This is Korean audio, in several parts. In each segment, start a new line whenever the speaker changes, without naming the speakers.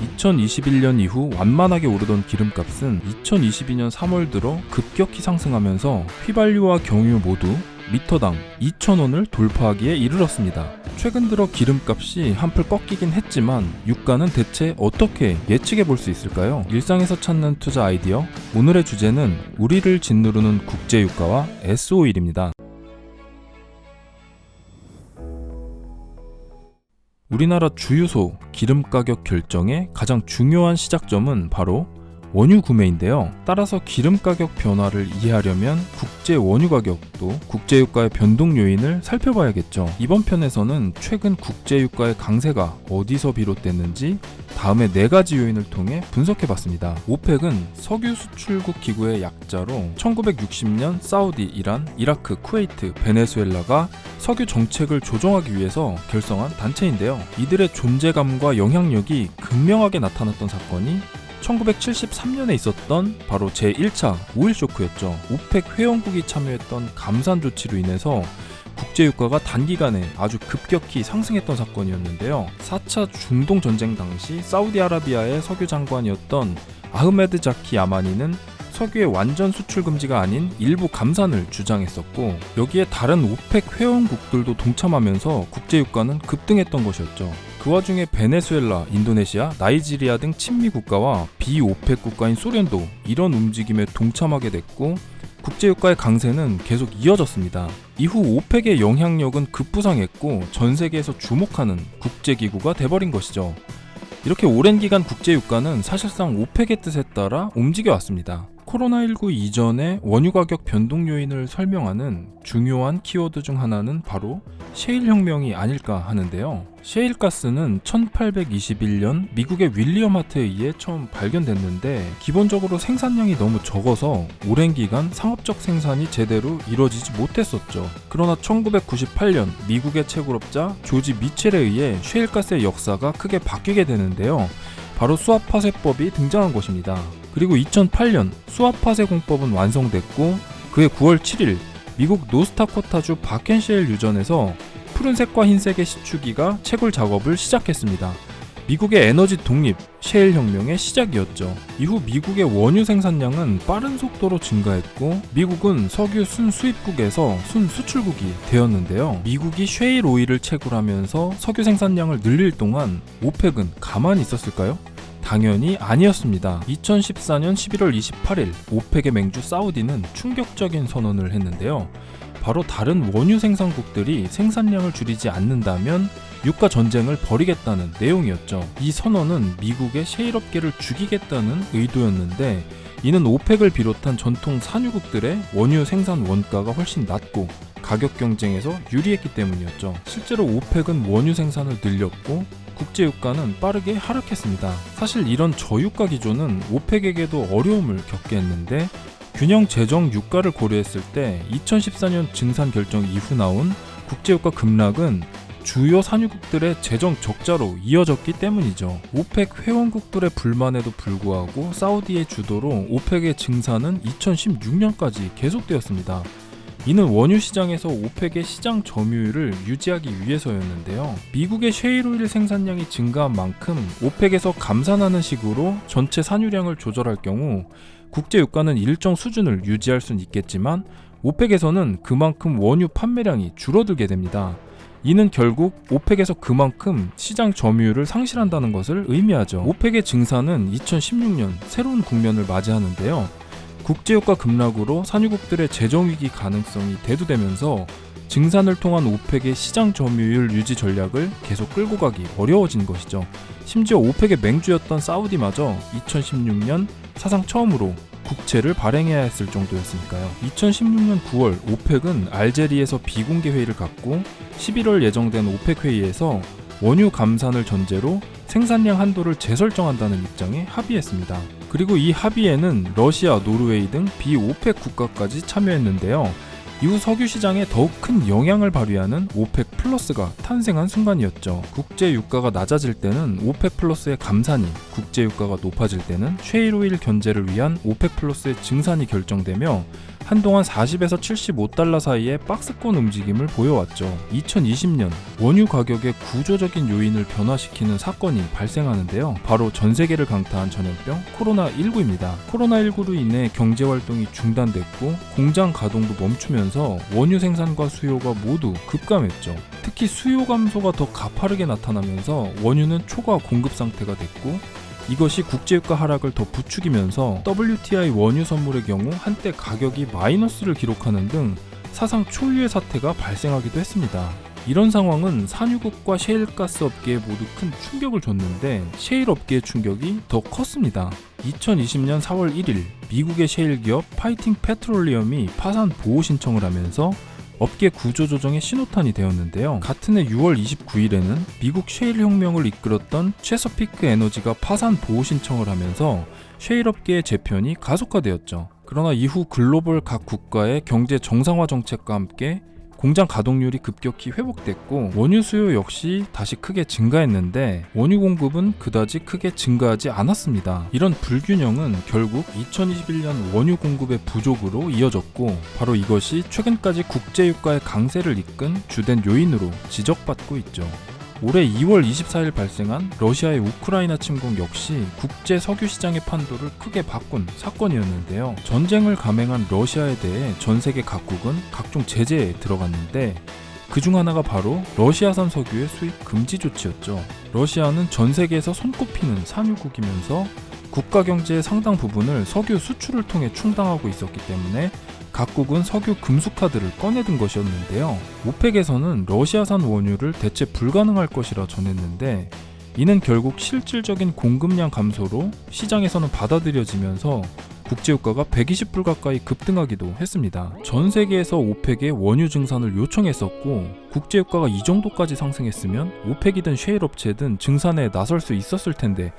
2021년 이후 완만하게 오르던 기름값은 2022년 3월 들어 급격히 상승하면서 휘발유와 경유 모두 리터당 2,000원을 돌파하기에 이르렀습니다. 최근 들어 기름값이 한풀 꺾이긴 했지만 유가는 대체 어떻게 예측해 볼 수 있을까요? 일상에서 찾는 투자 아이디어, 오늘의 주제는 우리를 짓누르는 국제유가와 S오일입니다. 우리나라 주유소 기름 가격 결정의 가장 중요한 시작점은 바로 원유 구매인데요. 따라서 기름 가격 변화를 이해하려면 국제 원유 가격 또 국제유가의 변동 요인을 살펴봐야겠죠. 이번 편에서는 최근 국제유가의 강세가 어디서 비롯됐는지 다음에 4가지 요인을 통해 분석해봤습니다. 오펙은 석유 수출국 기구의 약자로 1960년 사우디, 이란, 이라크, 쿠웨이트, 베네수엘라가 석유 정책을 조정하기 위해서 결성한 단체인데요. 이들의 존재감과 영향력이 극명하게 나타났던 사건이 1973년에 있었던 바로 제1차 오일 쇼크였죠. 오펙 회원국이 참여했던 감산 조치로 인해서 국제유가가 단기간에 아주 급격히 상승했던 사건이었는데요. 4차 중동 전쟁 당시 사우디아라비아의 석유 장관이었던 아흐메드 자키 야마니는 석유의 완전 수출 금지가 아닌 일부 감산을 주장했었고, 여기에 다른 오펙 회원국들도 동참하면서 국제유가는 급등했던 것이었죠. 그 와중에 베네수엘라, 인도네시아, 나이지리아 등 친미 국가와 비오펙 국가인 소련도 이런 움직임에 동참하게 됐고 국제유가의 강세는 계속 이어졌습니다. 이후 오펙의 영향력은 급부상했고 전 세계에서 주목하는 국제기구가 돼버린 것이죠. 이렇게 오랜 기간 국제유가는 사실상 오펙의 뜻에 따라 움직여왔습니다. 코로나19 이전의 원유 가격 변동 요인을 설명하는 중요한 키워드 중 하나는 바로 셰일 혁명이 아닐까 하는데요. 셰일 가스는 1821년 미국의 윌리엄 하트에 의해 처음 발견됐는데 기본적으로 생산량이 너무 적어서 오랜 기간 상업적 생산이 제대로 이루어지지 못했었죠. 그러나 1998년 미국의 채굴업자 조지 미첼에 의해 셰일 가스의 역사가 크게 바뀌게 되는데요. 바로 수압파쇄법이 등장한 것입니다. 그리고 2008년 수압파쇄 공법은 완성됐고 그해 9월 7일 미국 노스타코타주 바켄시엘 유전에서 푸른색과 흰색의 시추기가 채굴 작업을 시작했습니다. 미국의 에너지 독립, 셰일 혁명의 시작이었죠. 이후 미국의 원유 생산량은 빠른 속도로 증가했고 미국은 석유 순수입국에서 순수출국이 되었는데요. 미국이 셰일 오일을 채굴하면서 석유 생산량을 늘릴 동안 오펙은 가만히 있었을까요? 당연히 아니었습니다. 2014년 11월 28일 오펙의 맹주 사우디는 충격적인 선언을 했는데요. 바로 다른 원유 생산국들이 생산량을 줄이지 않는다면 유가 전쟁을 벌이겠다는 내용이었죠. 이 선언은 미국의 셰일업계를 죽이겠다는 의도였는데 이는 오펙을 비롯한 전통 산유국들의 원유 생산 원가가 훨씬 낮고 가격 경쟁에서 유리했기 때문이었죠. 실제로 오펙은 원유 생산을 늘렸고 국제유가는 빠르게 하락했습니다. 사실 이런 저유가 기조는 오펙에게도 어려움을 겪게 했는데 균형 재정 유가를 고려했을 때 2014년 증산 결정 이후 나온 국제유가 급락은 주요 산유국들의 재정 적자로 이어졌기 때문이죠. 오펙 회원국들의 불만에도 불구하고 사우디의 주도로 오펙의 증산은 2016년까지 계속되었습니다. 이는 원유 시장에서 오펙의 시장 점유율을 유지하기 위해서였는데요. 미국의 셰일 오일 생산량이 증가한 만큼 오펙에서 감산하는 식으로 전체 산유량을 조절할 경우 국제유가는 일정 수준을 유지할 수는 있겠지만 오펙에서는 그만큼 원유 판매량이 줄어들게 됩니다. 이는 결국 오펙에서 그만큼 시장 점유율을 상실한다는 것을 의미하죠. 오펙의 증산은 2016년 새로운 국면을 맞이하는데요. 국제유가 급락으로 산유국들의 재정위기 가능성이 대두되면서 증산을 통한 오펙의 시장 점유율 유지 전략을 계속 끌고 가기 어려워진 것이죠. 심지어 오펙의 맹주였던 사우디마저 2016년 사상 처음으로 국채를 발행해야 했을 정도였으니까요. 2016년 9월 오펙은 알제리에서 비공개 회의를 갖고 11월 예정된 오펙 회의에서 원유 감산을 전제로 생산량 한도를 재설정한다는 입장에 합의했습니다. 그리고 이 합의에는 러시아, 노르웨이 등 비오펙 국가까지 참여했는데요. 이후 석유 시장에 더욱 큰 영향을 발휘하는 오펙 플러스가 탄생한 순간이었죠. 국제 유가가 낮아질 때는 오펙 플러스의 감산이, 국제 유가가 높아질 때는 셰일 오일 견제를 위한 오펙 플러스의 증산이 결정되며 한동안 40에서 75달러 사이의 박스권 움직임을 보여왔죠. 2020년 원유 가격의 구조적인 요인을 변화시키는 사건이 발생하는데요. 바로 전 세계를 강타한 전염병 코로나19입니다. 코로나19로 인해 경제활동이 중단됐고 공장 가동도 멈추면서 원유 생산과 수요가 모두 급감했죠. 특히 수요 감소가 더 가파르게 나타나면서 원유는 초과 공급 상태가 됐고, 이것이 국제유가 하락을 더 부추기면서 WTI 원유 선물의 경우 한때 가격이 마이너스를 기록하는 등 사상 초유의 사태가 발생하기도 했습니다. 이런 상황은 산유국과 셰일가스 업계에 모두 큰 충격을 줬는데 셰일 업계의 충격이 더 컸습니다. 2020년 4월 1일 미국의 셰일 기업 파이팅 페트롤리엄이 파산 보호 신청을 하면서 업계 구조조정의 신호탄이 되었는데요. 같은 해 6월 29일에는 미국 셰일 혁명을 이끌었던 체서피크 에너지가 파산 보호 신청을 하면서 셰일 업계의 재편이 가속화되었죠. 그러나 이후 글로벌 각 국가의 경제 정상화 정책과 함께 공장 가동률이 급격히 회복됐고 원유 수요 역시 다시 크게 증가했는데 원유 공급은 그다지 크게 증가하지 않았습니다. 이런 불균형은 결국 2021년 원유 공급의 부족으로 이어졌고, 바로 이것이 최근까지 국제유가의 강세를 이끈 주된 요인으로 지적받고 있죠. 올해 2월 24일 발생한 러시아의 우크라이나 침공 역시 국제 석유 시장의 판도를 크게 바꾼 사건이었는데요. 전쟁을 감행한 러시아에 대해 전 세계 각국은 각종 제재에 들어갔는데 그중 하나가 바로 러시아산 석유의 수입 금지 조치였죠. 러시아는 전 세계에서 손꼽히는 산유국이면서 국가 경제의 상당 부분을 석유 수출을 통해 충당하고 있었기 때문에 각국은 석유 금수카드를 꺼내든 것이었는데요. 오펙에서는 러시아산 원유를 대체 불가능할 것이라 전했는데, 이는 결국 실질적인 공급량 감소로 시장에서는 받아들여지면서 국제유가가 120불 가까이 급등하기도 했습니다. 전 세계에서 오펙에 원유 증산을 요청했었고, 국제유가가 이 정도까지 상승했으면 오펙이든 셰일 업체든 증산에 나설 수 있었을 텐데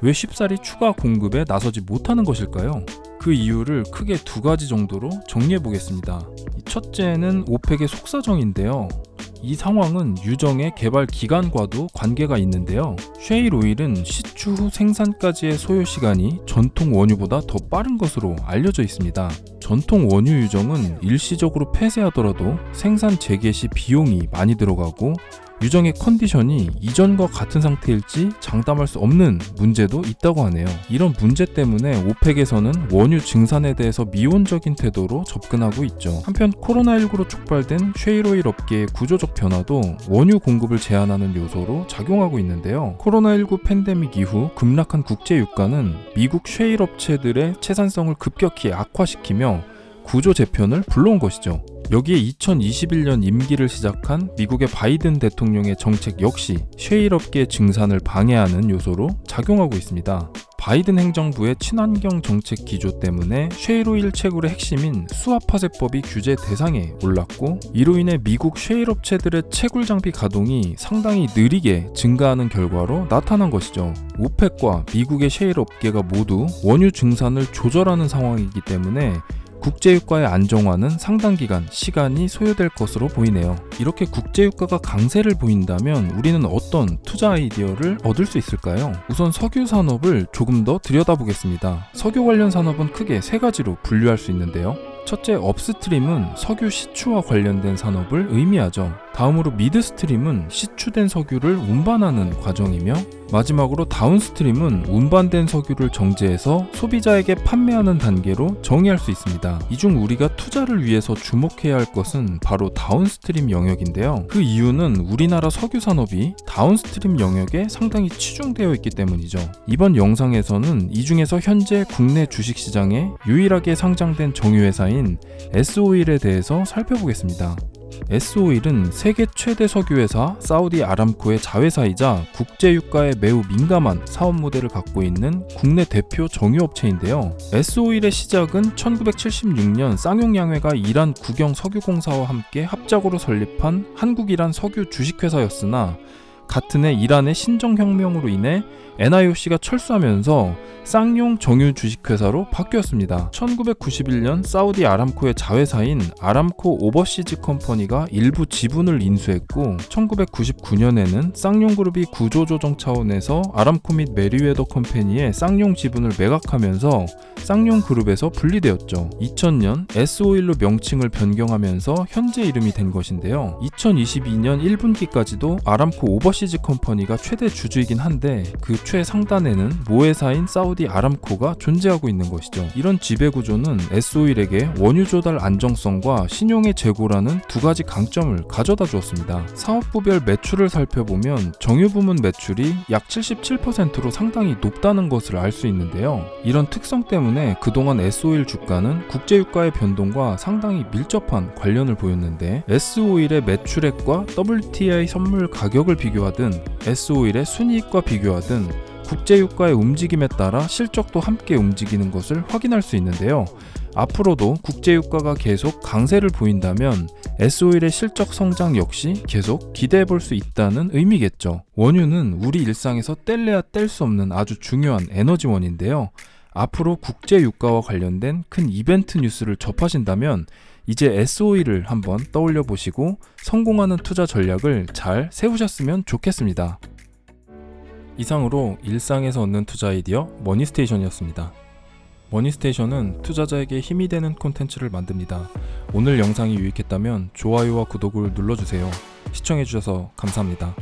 왜 쉽사리 추가 공급에 나서지 못하는 것일까요? 그 이유를 크게 두 가지 정도로 정리해 보겠습니다. 첫째는 오펙의 속사정인데요. 이 상황은 유정의 개발 기간과도 관계가 있는데요. 셰일 오일은 시추 후 생산까지의 소요 시간이 전통 원유보다 더 빠른 것으로 알려져 있습니다. 전통 원유 유정은 일시적으로 폐쇄하더라도 생산 재개 시 비용이 많이 들어가고 유정의 컨디션이 이전과 같은 상태일지 장담할 수 없는 문제도 있다고 하네요. 이런 문제 때문에 오펙에서는 원유 증산에 대해서 미온적인 태도로 접근하고 있죠. 한편 코로나19로 촉발된 셰일오일 업계의 구조적 변화도 원유 공급을 제한하는 요소로 작용하고 있는데요. 코로나19 팬데믹 이후 급락한 국제유가는 미국 셰일 업체들의 채산성을 급격히 악화시키며 구조 재편을 불러온 것이죠. 여기에 2021년 임기를 시작한 미국의 바이든 대통령의 정책 역시 셰일 업계의 증산을 방해하는 요소로 작용하고 있습니다. 바이든 행정부의 친환경 정책 기조 때문에 셰일 오일 채굴의 핵심인 수압화재법이 규제 대상에 올랐고, 이로 인해 미국 셰일 업체들의 채굴 장비 가동이 상당히 느리게 증가하는 결과로 나타난 것이죠. 오펙과 미국의 셰일 업계가 모두 원유 증산을 조절하는 상황이기 때문에 국제유가의 안정화는 상당 기간 시간이 소요될 것으로 보이네요. 이렇게 국제유가가 강세를 보인다면 우리는 어떤 투자 아이디어를 얻을 수 있을까요? 우선 석유 산업을 조금 더 들여다보겠습니다. 석유 관련 산업은 크게 세 가지로 분류할 수 있는데요. 첫째, 업스트림은 석유 시추와 관련된 산업을 의미하죠. 다음으로 미드스트림은 시추된 석유를 운반하는 과정이며, 마지막으로 다운스트림은 운반된 석유를 정제해서 소비자에게 판매하는 단계로 정의할 수 있습니다. 이 중 우리가 투자를 위해서 주목해야 할 것은 바로 다운스트림 영역인데요. 그 이유는 우리나라 석유 산업이 다운스트림 영역에 상당히 치중되어 있기 때문이죠. 이번 영상에서는 이 중에서 현재 국내 주식시장에 유일하게 상장된 정유회사인 S오일에 대해서 살펴보겠습니다. S오일은 세계 최대 석유회사 사우디 아람코의 자회사이자 국제유가에 매우 민감한 사업 모델을 갖고 있는 국내 대표 정유업체인데요. S오일의 시작은 1976년 쌍용양회가 이란 국영 석유공사와 함께 합작으로 설립한 한국이란 석유 주식회사였으나, 같은 해 이란의 신정혁명으로 인해 NIOC가 철수하면서 쌍용 정유 주식회사로 바뀌었습니다. 1991년 사우디 아람코의 자회사인 아람코 오버시즈 컴퍼니가 일부 지분을 인수했고 1999년에는 쌍용그룹이 구조조정 차원에서 아람코 및 메리웨더 컴퍼니의 쌍용 지분을 매각하면서 쌍용그룹에서 분리되었죠. 2000년 S-오일로 명칭을 변경하면서 현재 이름이 된 것인데요. 2022년 1분기까지도 아람코 오버시즈 컴퍼니가 최대 주주이긴 한데 그 최상단에는 모회사인 사우디 아람코가 존재하고 있는 것이죠. 이런 지배구조는 S-오일에게 원유 조달 안정성과 신용의 제고라는 두 가지 강점을 가져다 주었습니다. 사업부별 매출을 살펴보면 정유 부문 매출이 약 77%로 상당히 높다는 것을 알 수 있는데요. 이런 특성 때문에 그동안 S-오일 주가는 국제유가의 변동과 상당히 밀접한 관련을 보였는데 S-오일의 매출액과 WTI 선물 가격을 비교하든 S-오일의 순이익과 비교하든 국제유가의 움직임에 따라 실적도 함께 움직이는 것을 확인할 수 있는데요. 앞으로도 국제유가가 계속 강세를 보인다면 S-오일의 실적 성장 역시 계속 기대해 볼 수 있다는 의미겠죠. 원유는 우리 일상에서 뗄래야 뗄 수 없는 아주 중요한 에너지원인데요. 앞으로 국제유가와 관련된 큰 이벤트 뉴스를 접하신다면 이제 S-오일을 한번 떠올려 보시고 성공하는 투자 전략을 잘 세우셨으면 좋겠습니다. 이상으로 일상에서 얻는 투자 아이디어 머니스테이션이었습니다. 머니스테이션은 투자자에게 힘이 되는 콘텐츠를 만듭니다. 오늘 영상이 유익했다면 좋아요와 구독을 눌러주세요. 시청해주셔서 감사합니다.